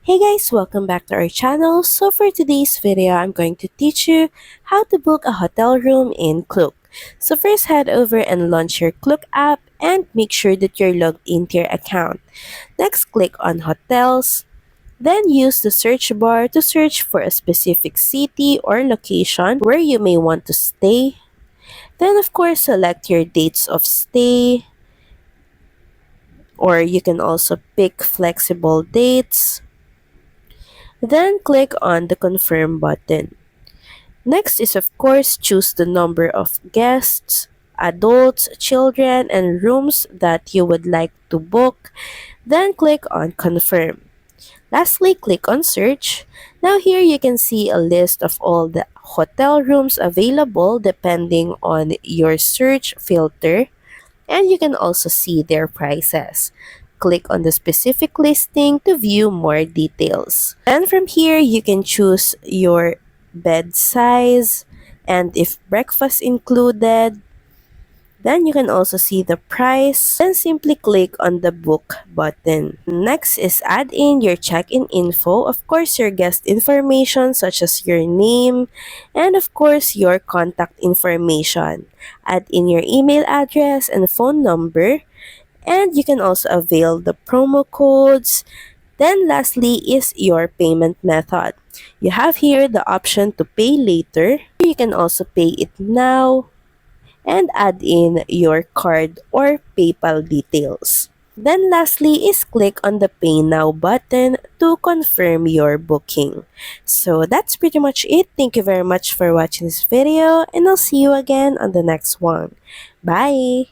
Hey guys, welcome back to our channel. So for today's video, I'm going to teach you how to book a hotel room in Klook. So first head over and launch your Klook app and make sure that you're logged into your account. Next, click on hotels. Then use the search bar to search for a specific city or location where you may want to stay. Then of course, select your dates of stay, or you can also pick flexible dates. Then click on the confirm button. Next is of course choose the number of guests, adults, children, and rooms that you would like to book. Then click on confirm. Lastly, click on search. Now here you can see a list of all the hotel rooms available depending on your search filter, and you can also see their prices. Click on the specific listing to view more details. And from here, you can choose your bed size and if breakfast included. Then you can also see the price and simply click on the book button. Next is add in your check-in info, of course your guest information such as your name and of course your contact information. Add in your email address and phone number, and you can also avail the promo codes. Then lastly is your payment method. You have here the option to pay later. You can also pay it now and add in your card or PayPal details. Then lastly is click on the Pay Now button to confirm your booking. So that's pretty much it. Thank you very much for watching this video and I'll see you again on the next one. Bye!